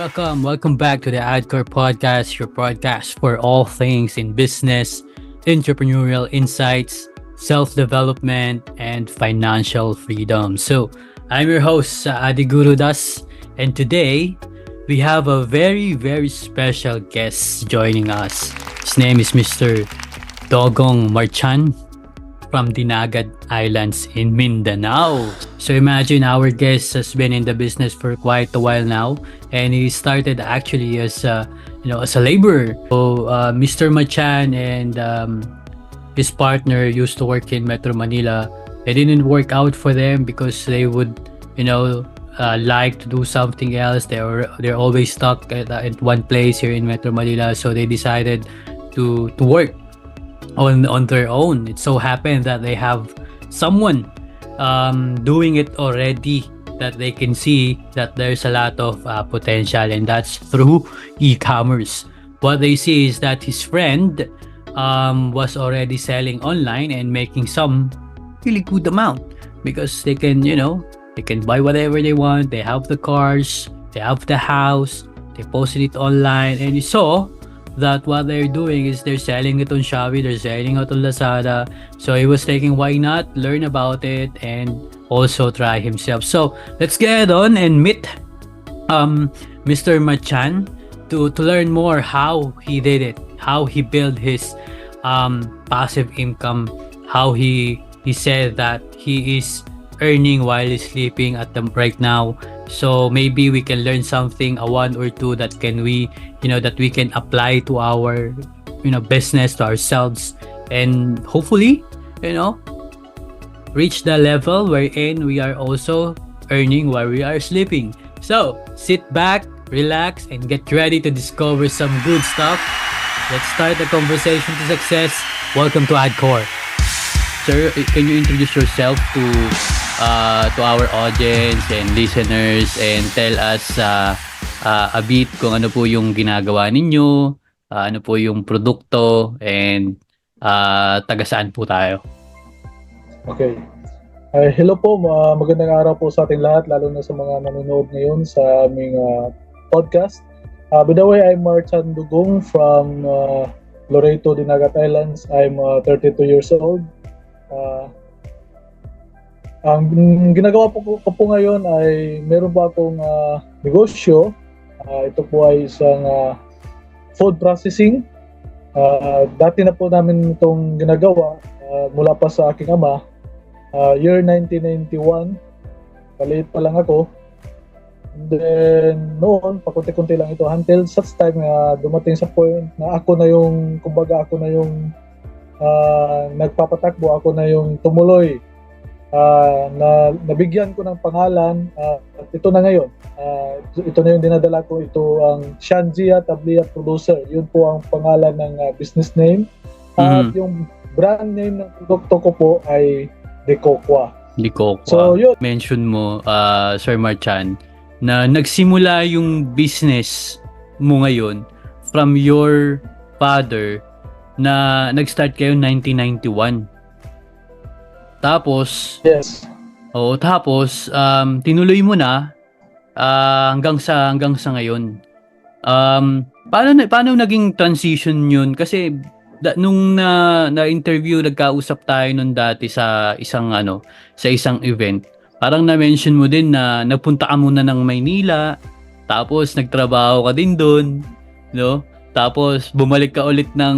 Welcome back to the Adcore Podcast, your podcast for all things in business, entrepreneurial insights, self-development, and financial freedom. So, I'm your host, Adi Guru Das, and today we have a very special guest joining us. His name is Mr. Dogong Marchan from Dinagat Islands in Mindanao. So imagine our guest has been in the business for quite a while now, and he started actually as as a laborer. So Mr. Machan and his partner used to work in Metro Manila. It didn't work out for them because they would like to do something else. They're always stuck at one place here in Metro Manila, so they decided to work on their own. It so happened that they have someone doing it already, that they can see that there's a lot of potential, and that's through e-commerce. What they see is that his friend was already selling online and making some really good amount, because they can they can buy whatever they want. They have the cars, they have the house, they posted it online, and you saw that what they're doing is they're selling it on Shopee, they're selling it on Lazada. So he was thinking, why not learn about it and also try himself. So let's get on and meet Mr. Machan to learn more how he did it, how he built his passive income, how he said that he is earning while he's sleeping at the right now. So maybe we can learn something, a one or two that we can apply to our business, to ourselves, and hopefully reach the level wherein we are also earning while we are sleeping. So sit back, relax, and get ready to discover some good stuff. Let's start the conversation to success. Welcome to Adcore. Sir, can you introduce yourself to our audience and listeners, and tell us a bit kung ano po yung ginagawa ninyo, ano po yung produkto, and taga saan po tayo? Okay. Hello po, magandang araw po sa ating lahat, lalo na sa mga nanonood ngayon sa aming podcast. By the way, I'm Marchan Dugong from Loreto, Dinagat Islands. I'm 32 years old. Ang ginagawa ko po ngayon ay meron po akong negosyo. Ito po ay isang food processing. Dati na po namin itong ginagawa mula pa sa aking ama. Year 1991, maliit pa lang ako. And then noon, pakunti-kunti lang ito until such time na dumating sa point na ako na yung nagpapatakbo, ako na yung tumuloy. Na nabigyan ko ng pangalan at ito na ngayon. Ito na yung dinadala ko. Ito ang Shanjia Tablia Producer. Yun po ang pangalan ng business name. At yung brand name ng produkto ko po ay Decocqua. So yun, mention mo, Sir Marchan, na nagsimula yung business mo ngayon from your father, na nag-start kayo 1991. Tapos, yes. Tapos tinuloy mo na hanggang sa ngayon. Paano naging transition 'yun? Kasi nung na-interview, nagkausap tayo noon dati sa isang event. Parang na-mention mo din na nagpunta ka muna ng Maynila, tapos nagtrabaho ka din doon, no? Tapos bumalik ka ulit ng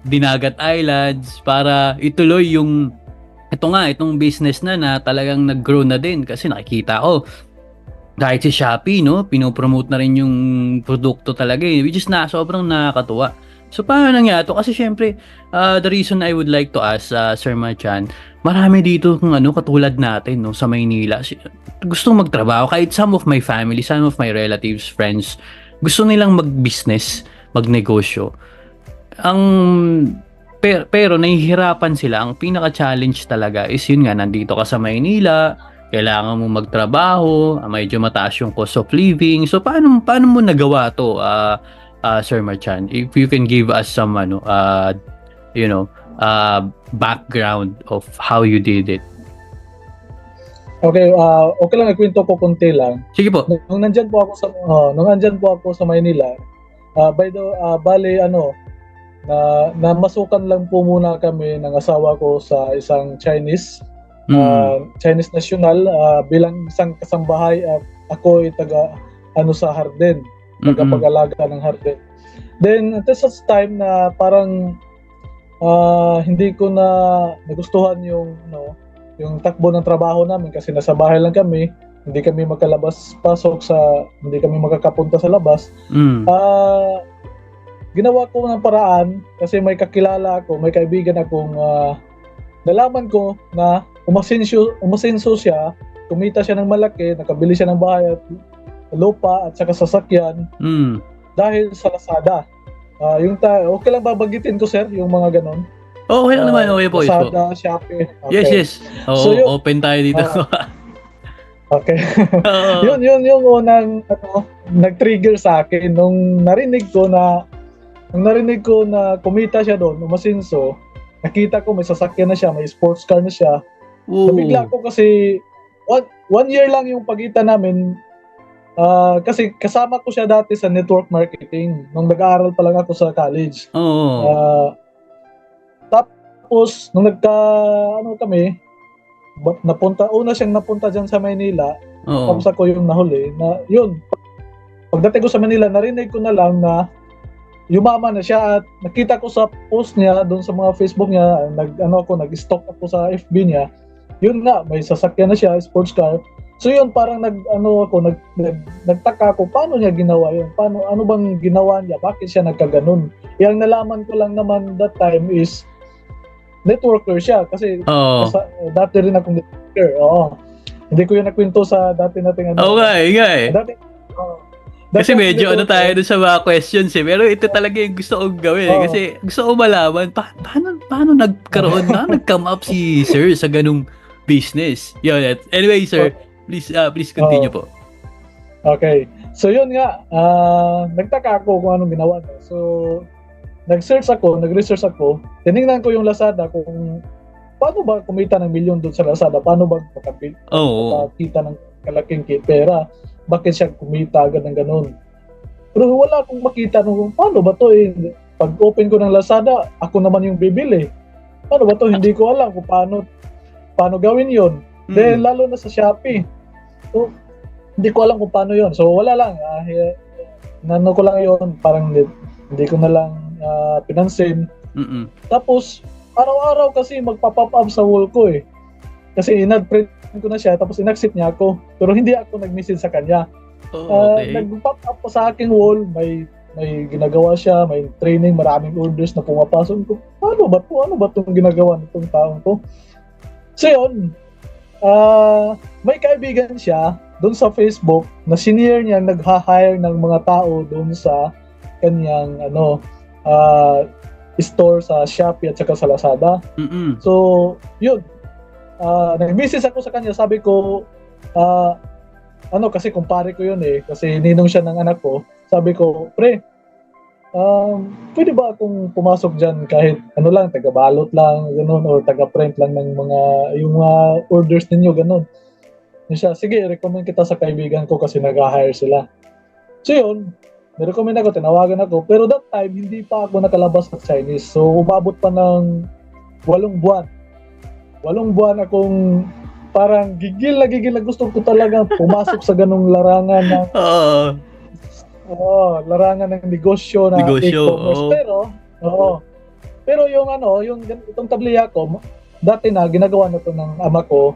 Dinagat Islands para ituloy itong business na talagang nag-grow na din, kasi nakikita ko kahit si Shopee, pinopromote na rin yung produkto talaga, which is sobrang nakakatuwa. So paano nangyari ito? Kasi syempre, the reason I would like to ask Sir Machan, marami dito katulad natin sa Maynila, gustong magtrabaho. Kahit some of my family, some of my relatives, friends, gusto nilang mag-business, magnegosyo. Pero nahihirapan sila. Ang pinaka-challenge talaga is yun nga, nandito ka sa Maynila, kailangan mo magtrabaho, medyo mataas yung cost of living. So paano mo nagawa to, Sir Machan? If you can give us some background of how you did it. Okay, okay lang ikwento ko konti lang. Sige po. Nung nandyan po ako sa Maynila, bale namasukan lang po muna kami ng asawa ko sa isang Chinese Chinese national bilang isang kasambahay at ako ay taga sa Harden, tagapag-alaga ng Harden. Then at such time na parang hindi ko na nagustuhan yung yung takbo ng trabaho namin kasi nasa bahay lang kami, hindi kami makalabas-pasok hindi kami makakapunta sa labas. Ginawa ko ng paraan kasi may kakilala ako, may kaibigan akong nalaman ko na umasenso siya, kumita siya ng malaki, nakabili siya ng bahay at lupa at saka sasakyan dahil sa Lazada. Okay lang babagitin ko, sir, yung mga ganon. Okay lang naman, okay po. Lazada, Shopee. Okay. Yes. Oo, so, open tayo dito. Okay. Yun yung unang nag-trigger sa akin nung narinig ko na kumita siya doon, umasenso. Nakita ko may sasakyan na siya, may sports car na siya. Nabigla ko kasi one year lang yung pagitan namin. Kasi kasama ko siya dati sa network marketing nung nag-aaral pa lang ako sa college. Tapos nung kami, una siyang napunta dyan sa Maynila. Tapos ako yung nahuli na yun. Pagdating ko sa Manila, narinig ko na lang na yumaman na siya at nakita ko sa post niya doon sa mga Facebook niya, nag-stalk ako sa FB niya. Yun nga, may sasakyan na siya, sports car. So yun, parang nagtaka ako, paano niya ginawa yun? Ano bang ginawa niya? Bakit siya nagkaganon? Yang nalaman ko lang naman that time is networker siya kasi dati rin akong networker. Hindi ko yun nakwento sa dati nating Okay. Kasi medyo tayo dun sa mga questions pero ito talaga yung gusto kong gawin kasi gusto ko malaman paano nagkaroon nag-come up si sir sa ganung business. Yun. Anyway, sir, please continue po. Okay. So yun nga, nagtaka ako kung anong ginawa niya. So nag-research ako, tinignan ko yung Lazada kung paano ba kumita ng milyon doon sa Lazada, paano ba makakita ng kalaking pera, bakit siya kumita agad ng ganun. Pero wala akong makita nung paano ba to pag open ko ng Lazada, ako naman yung bibili. Paano ba to? Hindi ko alam kung paano gawin yon. Then lalo na sa Shopee. So, hindi ko alam kung paano yon. So wala lang. Ko lang yon, parang hindi ko na lang pinansin. Tapos araw-araw kasi magpa-pop up sa wall ko Kasi in-print ko na siya tapos in-accept niya ako. Pero hindi ako nag-message sa kanya. Nag-pop up pa sa aking wall, may ginagawa siya, may training, maraming orders na pumapasok ko. Ano ba 'tong ginagawa nitong taong to? So yun, may kaibigan siya doon sa Facebook na senior niya nagha-hire ng mga tao doon sa kanyang store sa Shopee at saka sa Lazada. So yun, nag-message ako sa kanya, sabi ko kasi kumpare ko yun kasi ninong siya ng anak ko. Sabi ko, pre, pwede ba akong pumasok dyan kahit taga-balot lang, ganun, or taga-print lang ng yung orders ninyo, ganun. Siya, sige, recommend kita sa kaibigan ko kasi nag-hire sila. So yun, nirecommend ako, tinawagan ako, pero that time, hindi pa ako nakalabas sa Chinese. So, umabot pa ng 8 buwan. 8 buwan akong parang gigil na gusto ko talaga pumasok sa ganung larangan ng larangan ng negosyo na e-commerce. Pero yung itong tabliya ko, dati na ginagawa na to ng ama ko.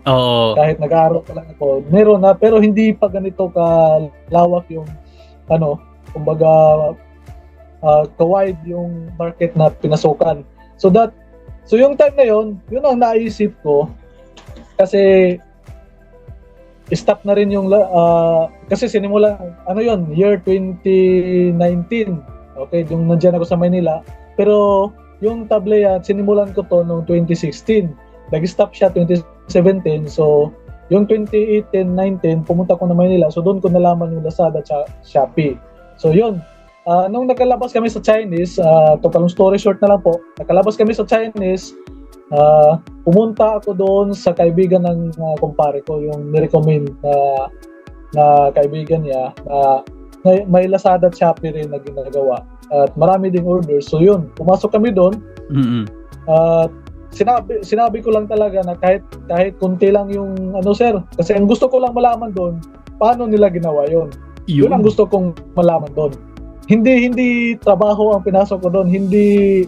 Kahit nag-aaral pa lang ako. Meron na pero hindi pa ganito kalawak yung kumbaga ka-wide yung market na pinasukan. So yung time na yun ang naisip ko kasi stop na rin yung kasi sinimula year 2019. Okay, yung nandiyan ako sa Manila. Pero yung tableya sinimulan ko to noong 2016. Nag-stop siya 2017. So yung 2018-19 pumunta ko na Manila. So doon ko nalaman yung Lazada at Shopee. So yun, nung nakalabas kami sa Chinese, to long story short na lang po, nakalabas kami sa Chinese, pumunta ako doon sa kaibigan ng kumpare ko, yung nirecommend na kaibigan niya na may Lazada at Shopee rin na ginagawa at marami ding orders. So yun, pumasok kami doon. At sinabi ko lang talaga na kahit kunti lang yung sir, kasi ang gusto ko lang malaman doon paano nila ginawa yun. Yun ang gusto kong malaman doon. Hindi trabaho ang pinasok ko doon, hindi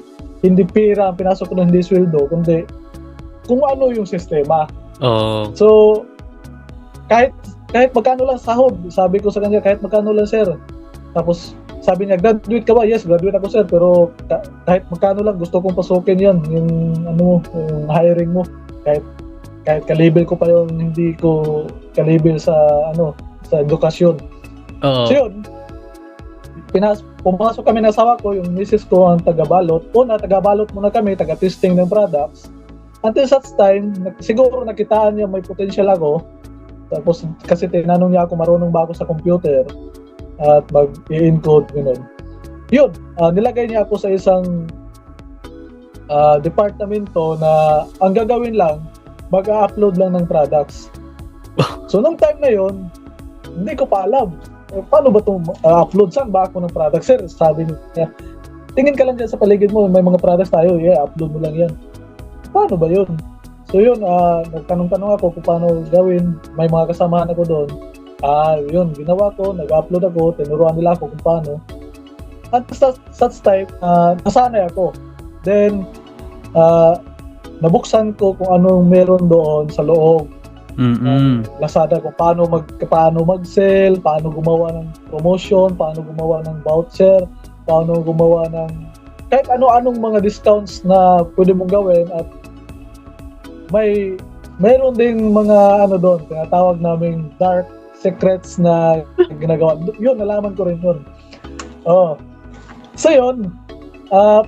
pera ang pinasok ko doon, hindi sweldo, kundi kung ano yung sistema. So kahit magkano lang sahod, sabi ko sa kanya, kahit magkano lang sir. Tapos sabi niya, graduate ka ba? Yes, graduate ako sir, pero kahit magkano lang gusto kong pasukin yan, yung yung hiring mo. Kahit ka-label ko pa yun, hindi ko ka-label sa sa edukasyon. So yun, pumasok kami ng asawa ko, yung misis ko ang taga-balot. Taga-balot muna kami, taga-testing ng products. Until such time, siguro nakitaan niya may potential ako. Tapos kasi tinanong niya ako, marunong ba ako sa computer at mag-i-encode, gano'n. Yun, nilagay niya ako sa isang departamento na ang gagawin lang, mag-upload lang ng products. So nung time na yun, hindi ko pa alam. Paano ba itong upload? Saan ba ako ng products? Sir, sabi niya, tingin ka lang dyan sa paligid mo, may mga products tayo, upload mo lang yan. Paano ba yun? So yun, nagtanong-tanong ako kung paano gawin. May mga kasamahan ako doon. Yun, ginawa ko, nag-upload ako, tinuruan nila ako kung paano. At such time, nasanay ako. Then, nabuksan ko kung anong meron doon sa loob. Lazada, kung paano mag-sell, paano gumawa ng promotion, paano gumawa ng voucher, paano gumawa ng kahit ano-anong mga discounts na pwede mong gawin. At mayroon ding mga doon, tinatawag naming dark secrets na ginagawa. Yun, nalaman ko rin yun. So yun,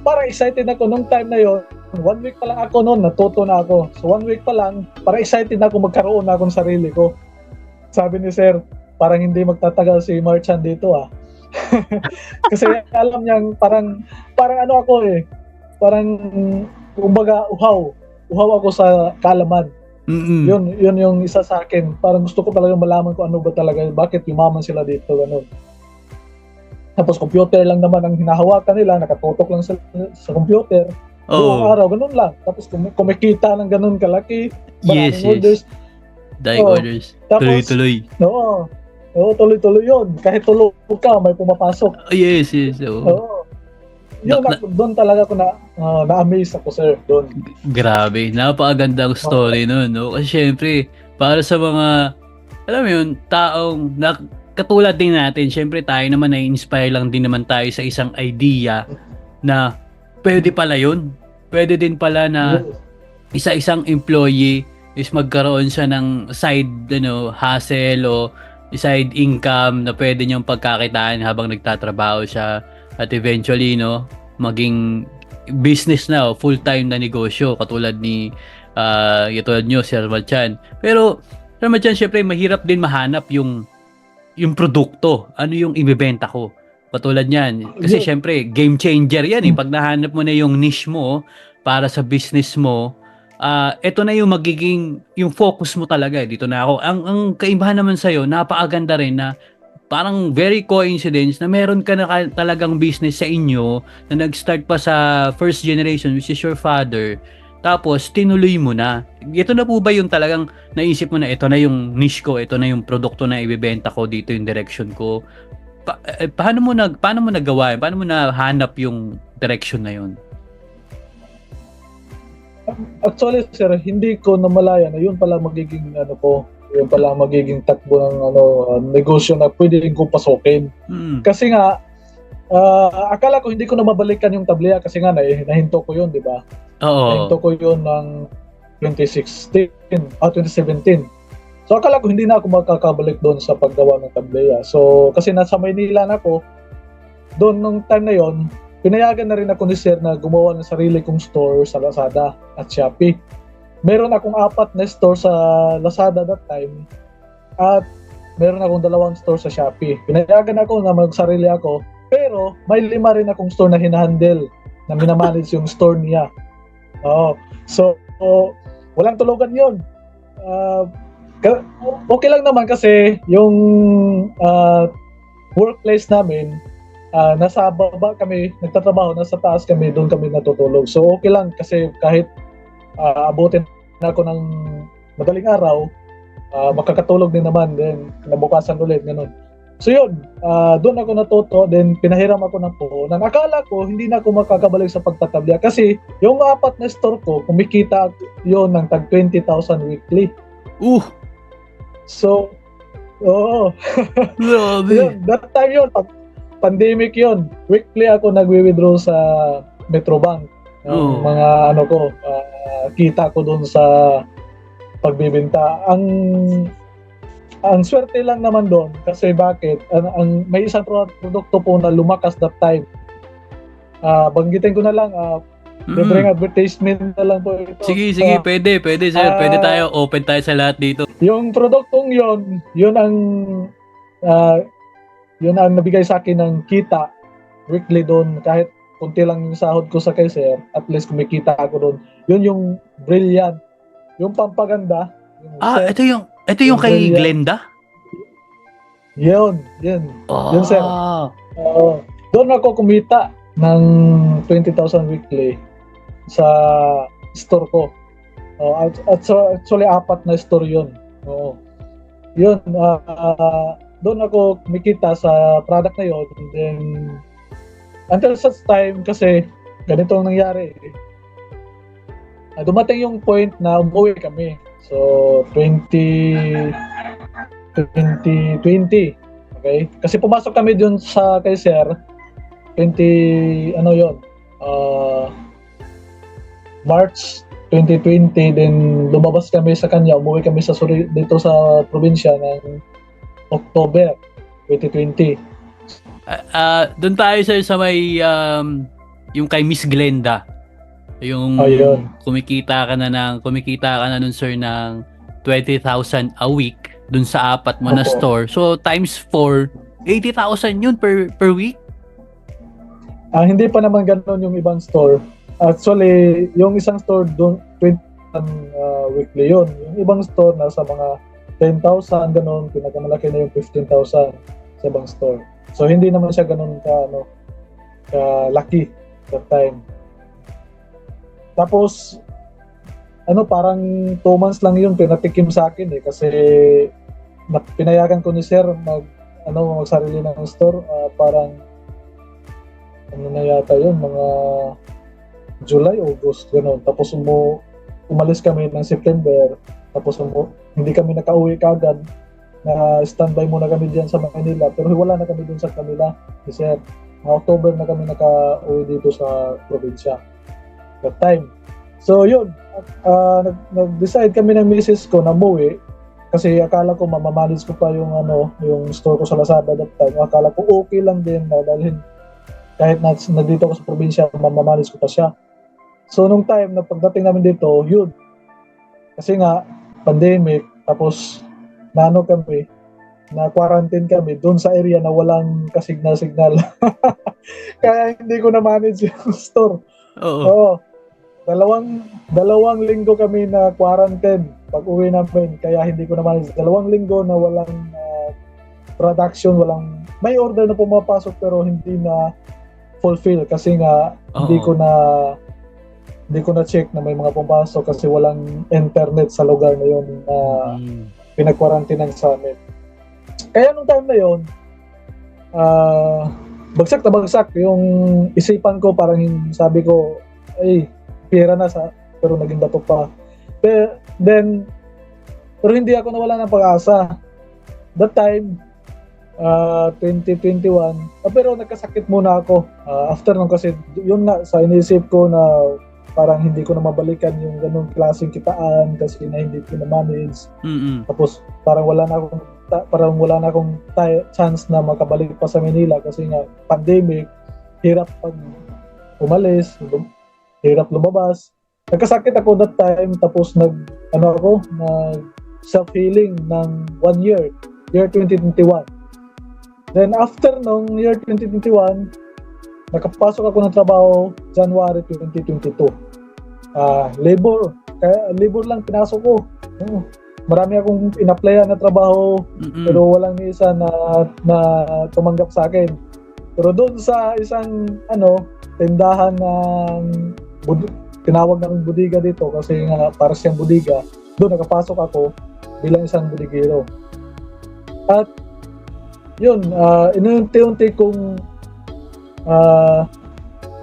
parang excited ako nung time na yun. 1 week pa lang ako noon, natuto na ako. So 1 week pa lang, parang excited na ako, magkaroon na akong sarili ko. Sabi ni sir, parang hindi magtatagal si Marchan dito Kasi alam niyang parang ako parang kumbaga uhaw ako sa kaalaman. Yun yung isa sa akin. Parang gusto ko talaga malaman kung ano ba talaga, bakit yumaman sila dito, gano'n. Tapos computer lang naman ang hinahawakan nila, nakatutok lang sa computer. Buong araw, ganun lang. Tapos kumikita ng ganun kalaki, maraming orders. Dying orders. Tapos, tuloy-tuloy. Oo, tuloy-tuloy yun. Kahit tulog ka, may pumapasok. Yes. Yun, doon talaga ako na-amaze ako, sir, doon. Grabe, napakagandang story nun, no? Kasi syempre, para sa mga, alam mo yun, taong katulad din natin, syempre tayo naman na-inspire lang din naman tayo sa isang idea na pwede pala yun. Pwede din pala na isa-isang employee is magkaroon siya ng side hustle o side income na pwede niyong pagkakitaan habang nagtatrabaho siya. At eventually, maging business na, full-time na negosyo, katulad nyo, Sir Marchan. Pero, Sir Marchan, syempre, mahirap din mahanap yung produkto. Ano yung ibebenta ko? Katulad niyan. Kasi syempre, game changer yan Pag nahanap mo na yung niche mo para sa business mo, ito na yung magiging, yung focus mo talaga. Dito na ako. Ang kaibahan naman sa'yo, napakaganda rin na parang very coincidence na meron ka na talagang business sa inyo na nag-start pa sa first generation, which is your father. Tapos, tinuloy mo na. Ito na po ba yung talagang naisip mo na ito na yung niche ko, ito na yung produkto na ibebenta ko, dito yung direction ko? Paano mo nagawa? Paano mo nahanap yung direction na yun? Actually, sir, hindi ko namalaya na yun pala magiging yung pala magiging takbo ng negosyo na pwede rin kong pasukin. Kasi nga, akala ko hindi ko na mabalikan yung tableya kasi nga nahinto ko yun, di ba? Nahinto ko yun ng 2017. So akala ko hindi na ako makakabalik doon sa paggawa ng tableya. So kasi nasa Maynila na ako, doon nung time na yon, pinayagan na rin ako ni sir na gumawa ng sarili kong store sa Lazada at Shopee. Meron akong 4 na store sa Lazada that time at meron akong 2 store sa Shopee. Pinayagan ako na magsarili ako, pero may 5 rin akong store na hinahandle, na minamanage yung store niya. So walang tulugan yun. Ah, okay lang naman kasi yung workplace namin, nasa baba kami, nagtatrabaho, nasa taas kami, doon kami natutulog. So okay lang kasi kahit abutin na ako ng madaling araw, makakatulog din naman, then nabukasan ulit, ganun. So yun, doon ako natuto, then pinahiram ako ng puhunan. Akala ko hindi na ako makakabalik sa pagtatabya kasi yung 4 na store ko, kumikita yun ng tag 20,000 weekly. So, oo. Grabe. Yun, that time yun, pandemic yun. Weekly ako nagwi-withdraw sa Metrobank. Ang mga ano ko, kita ko doon sa pagbibenta. Ang swerte lang naman doon kasi bakit? May isang produkto po na lumakas that time. Banggitin ko na lang, libreng advertisement na lang po ito. Sige, pwede sir. Pwede tayo, open tayo sa lahat dito. Yung produktong yun ang nabigay sa akin ng kita weekly doon. Kahit kunti lang yung sahod ko sa Kaiser, at least kumikita ako doon. Yun yung Brilliant. Yung pampaganda. Ito yung kay Brilliant. Glenda? Yun. Yun, sir. Doon ako kumita ng 20,000 weekly sa store ko. Actually, 4 na store yun. Yun, doon ako kumikita sa product na yun. Then, until such time, kasi ganito ang nangyari. Dumating yung point na umuwi kami. So, 2020. Okay? Kasi pumasok kami dun sa Kaiser, March 2020, then lumabas kami sa kanya, umuwi kami dito sa probinsya ng October 2020. Doon tayo sir sa may yung kay Miss Glenda. Yung kumikita ka na nun sir ng 20,000 a week dun sa 4 mo na store. So times 4, 80,000 yun per week? Hindi pa naman ganoon yung ibang store. Actually, yung isang store doon 20,000 weekly yun. Yung ibang store nasa mga 10,000 ganoon, pinakamalaki na yung 15,000 sa ibang store. So hindi naman siya ganoon ka laki that time. Tapos parang 2 months lang yun pinatikim sa akin kasi pinayagan ko ni sir magsarili ng store, parang na yata yun, mga July, August, gano'n. Tapos umalis kami ng September, tapos hindi kami nakauwi kagad, na standby muna kami diyan sa Manila, pero wala na kami dun sa kanila ni sir. October na kami nakauwi dito sa probinsya that time. So yun, nag-decide kami ng misis ko na umuwi kasi akala ko mamamanage ko pa yung store ko sa Lazada that time. Akala ko okay lang din na dalhin kahit nandito ako sa probinsya, mamamanage ko pa siya. So nung time na pagdating namin dito, yun, kasi nga pandemic, tapos kami, na quarantine kami doon sa area na walang kasignal-signal. Kaya hindi ko na manage yung store. Oo. Dalawang linggo kami na quarantine pag uwi namin, kaya hindi ko na manage. 2 linggo na walang production, may order na pumapasok pero hindi na fulfill kasi nga hindi ko na check na may mga pumapasok kasi walang internet sa lugar na yun na pinag-quarantinean sa amin. Kaya nung time na yun, bagsak na bagsak yung isipan ko, parang sabi ko, pera na pero naging bato pa. Pero hindi ako nawala ng pag-asa. That time, 2021, pero nagkasakit muna ako. After nun kasi, yun nga, sa inisip ko na parang hindi ko na mabalikan yung ganung klaseng kitaan kasi na hindi ko na manage. Tapos parang wala na akong chance na makabalik pa sa Manila kasi nga pandemic, hirap pag umalis, hirap lumabas. Nagkasakit ako that time, tapos nag self-healing ng 1 year 2021. Then after nung year 2021, nakapasok ako ng trabaho January 2022. Labor, kaya libur lang pinasok ko. Marami akong in-applyan na trabaho, pero walang ni isa na tumanggap sa akin. Pero doon sa isang tindahan ng tinawag namin budiga dito kasi nga para siyang budiga, doon nakapasok ako bilang isang budigero. At yun, inunti-unti kong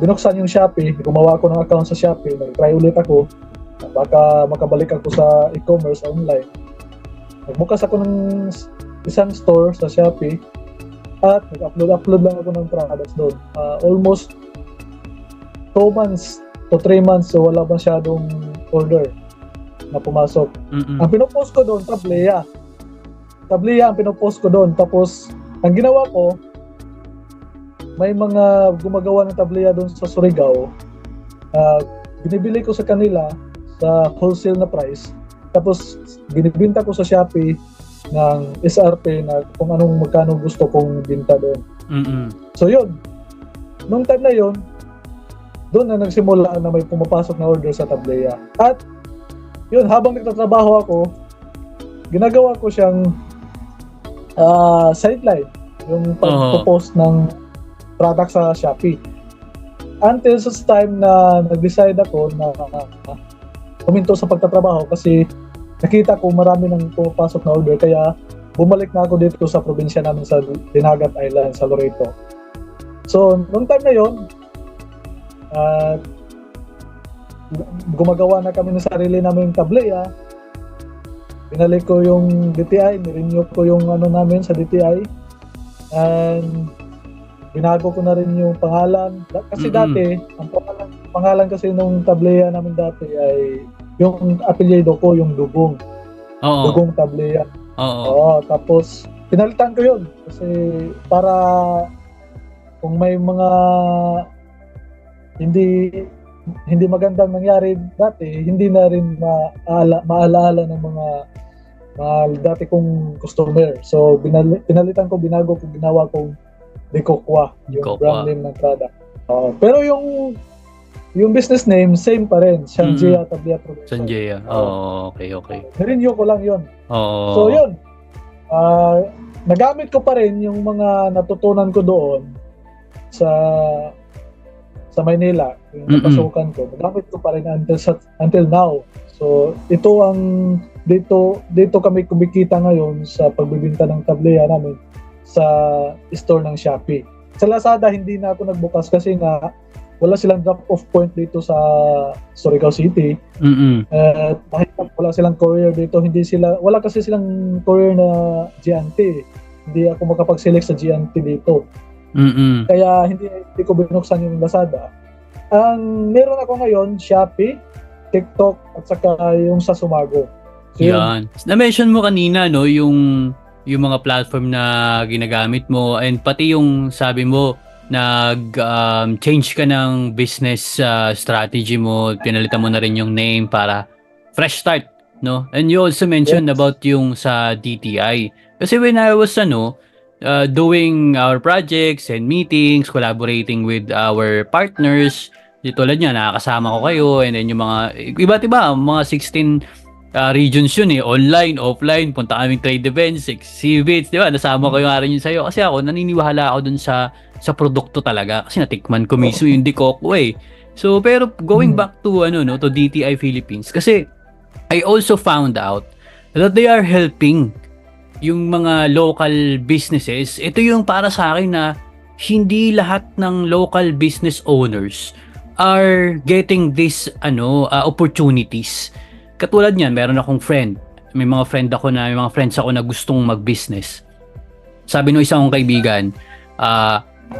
binuksan yung Shopee, gumawa ako ng account sa Shopee, nag-try ulit ako, baka makabalik ako sa e-commerce online. Nagbukas ako ng isang store sa Shopee at nag-upload lang ako ng products doon. Almost 2 months to 3 months, so wala masyadong order na pumasok. Ang pinopost ko doon, tableya ang pinopost ko doon. Tapos, ang ginawa ko, may mga gumagawa ng tableya doon sa Surigao. Binibili ko sa kanila sa wholesale na price. Tapos, binibinta ko sa Shopee ng SRP na kung anong magkano gusto kong binta doon. So, yun. Nung time na yun, doon na nagsimula na may pumapasok na order sa tableya. At, yun, habang nagtatrabaho ako, ginagawa ko siyang sideline, yung pag-post ng product sa Shopee. Until sa time na nag-decide ako na huminto sa pagtatrabaho kasi nakita ko marami nang pumapasok na order, kaya bumalik na ako dito sa probinsya namin sa Dinagat Island, sa Loreto. So, nung time na yun, gumagawa na kami ng sarili namin tableya. Binalik ko yung DTI, nirenew ko yung namin sa DTI, and binago ko na rin yung pangalan. Kasi dati, ang pangalan kasi nung tableya namin dati ay yung apelyido ko, yung Dugong. Dugong tableya. Tapos, pinalitan ko yun. Kasi para kung may mga hindi magandang nangyari dati, hindi na rin maalaala ng mga dati kong customer. So, pinalitan ko, binago ko, ginawa kong Dekokwa, yung brand name ng product. Pero yung business name, same pa rin. Sanjaya Tableya Production. Sanjaya. Okay. Nirenew ko lang yun. So, yun. Nagamit ko pa rin yung mga natutunan ko doon sa Maynila, yung napasukan ko. Nagamit ko pa rin until now. So, ito ang dito kami kumikita ngayon sa pagbibinta ng tableya namin sa store ng Shopee. Sa Lazada, hindi na ako nagbukas kasi nga wala silang drop-off point dito sa Surigao City. Dahil wala silang courier dito, wala kasi silang courier na GNT. Hindi ako makapag-select sa GNT dito. Kaya hindi ko binuksan yung Lazada. Ang meron ako ngayon, Shopee, TikTok, at saka yung sa Sumago. So, yan. Na-mention mo kanina, no, yung mga platform na ginagamit mo, and pati yung sabi mo, change ka ng business strategy mo, pinalitan mo na rin yung name para fresh start, no? And you also mentioned about yung sa DTI. Kasi when I was doing our projects and meetings, collaborating with our partners, tulad niya, nakakasama ko kayo, and then yung mga iba't iba, mga 16 regions yun online, offline, punta kaming trade events, exhibits, di ba? Nasama ko yung rin yun sa'yo. Kasi ako, naniniwala ako dun sa produkto talaga. Kasi natikman ko mismo yung Dekokwa So, pero going back to, to DTI Philippines, kasi I also found out that they are helping yung mga local businesses. Ito yung para sa akin na hindi lahat ng local business owners are getting this opportunities. Katulad niyan, meron akong friend. May mga friends ako na gustong mag-business. Sabi ng isang kong kaibigan,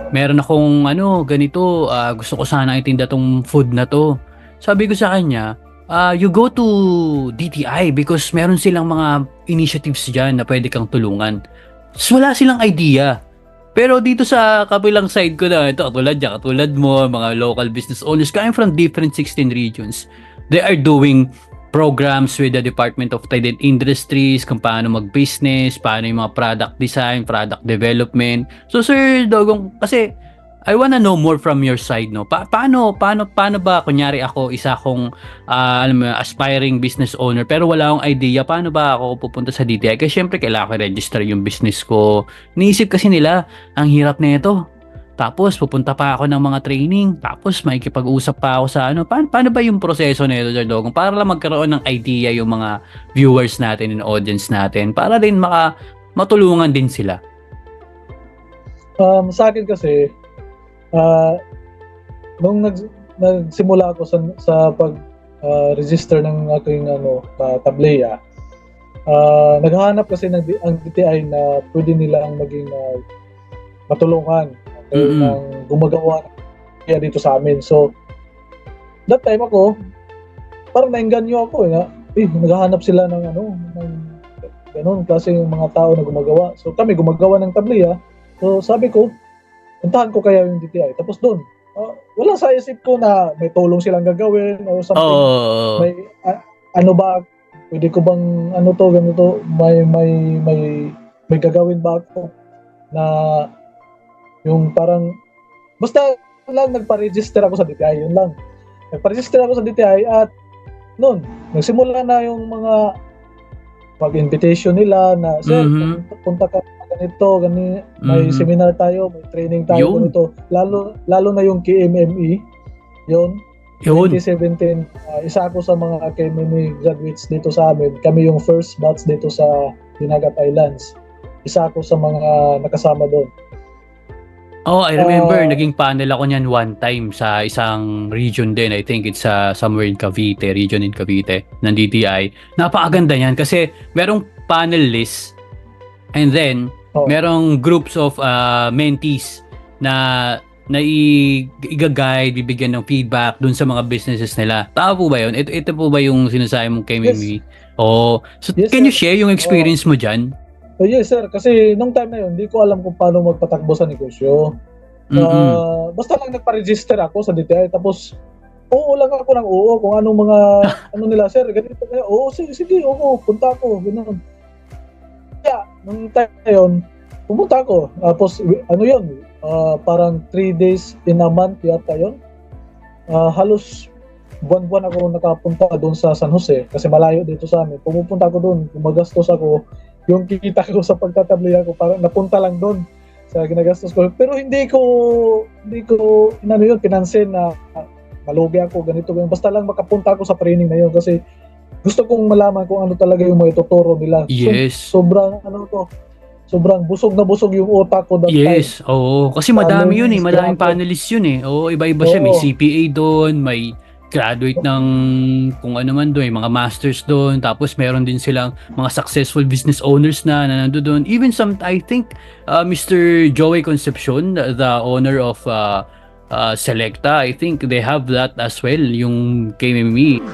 meron akong ganito, gusto ko sana itinda tong food na to. Sabi ko sa kanya, you go to DTI because meron silang mga initiatives dyan na pwede kang tulungan. So, wala silang idea. Pero dito sa kabilang side ko na, ito katulad mo, mga local business owners coming from different 16 regions, they are doing programs with the Department of Trade and Industries kung paano mag-business, paano yung mga product design, product development. So, Sir Dogong, kasi I wanna know more from your side, no? Paano ba, kunyari ako, isa akong, alam mo, aspiring business owner, pero wala akong idea, paano ba ako pupunta sa DTI? Kasi syempre, kailangan ko register yung business ko. Niisip kasi nila, ang hirap na ito. Tapos, pupunta pa ako ng mga training. Tapos, makikipag-usap pa ako sa ano. Paano ba yung proseso na ito, Sir Dogong? Para lang magkaroon ng idea yung mga viewers natin and audience natin. Para din matulungan din sila. Sa akin kasi, nung nagsimula ako sa pag register ng aking tableya, naghahanap kasi ang DTI na pwede nilang maging matulungan ng gumagawa kaya dito sa amin. So that time ako parang naengganyo ako naghahanap sila ng ganun klase ng mga tao na gumagawa. So kami gumagawa ng tableya. So sabi ko, puntahan ko kaya yung DTI. Tapos doon, wala sa isip ko na may tulong silang gagawin or something. May ano ba, pwede ko bang ganito, may gagawin ba ako na yung parang basta lang nagpa-register ako sa DTI, yun lang. Nagpa-register ako sa DTI at noon, nagsimula na yung mga pag-invitation nila na, sir, punta ka ganito, may seminar tayo, may training tayo, ganito. Lalo na yung KMME, yun. 2017, isa ako sa mga KMME graduates dito sa amin. Kami yung first batch dito sa Dinagat Islands. Isa ako sa mga nakasama doon. Oh, I remember, naging panel ako niyan one time sa isang region din. I think it's somewhere in Cavite, region in Cavite, ng DTI. Napakaganda niyan kasi merong panel list and then merong groups of mentees na i-guide, bibigyan ng feedback dun sa mga businesses nila. Tama po ba yun? Ito po ba yung sinasabi mong kay Mimi? Yes. Oh, so yes, can you share yung experience mo dyan? Yes sir, kasi nung time na yun, hindi ko alam kung paano magpatakbo sa negosyo. Basta lang nagpa-register ako sa DTI, tapos oo lang ako ng oo kung anong mga nila, sir, ganito kaya, oo, sige, oo, punta ako, ganoon. Kaya, nung time na yun, pumunta ako, tapos yun, parang 3 days in a month yata yun. Halos buwan-buwan ako nakapunta doon sa San Jose, kasi malayo dito sa amin. Pumupunta ako doon, gumagastos ako, yung kita ko sa pagtatableya ko, parang napunta lang doon sa ginagastos ko. Pero hindi ko pinansin na malugi ako, ganito. Basta lang makapunta ako sa training na yun kasi gusto kong malaman kung ano talaga yung mga ituturo nila. Yes. Sobrang busog na busog yung utak ko that time. Yes, oo. Kasi madami yun madaming panelists yun Oo, iba-iba siya. May CPA doon, may graduate ng kung ano man doon, mga masters doon, tapos meron din silang mga successful business owners na nando doon. Even I think Mr. Joey Concepcion, the owner of Selecta, I think they have that as well, yung KMME.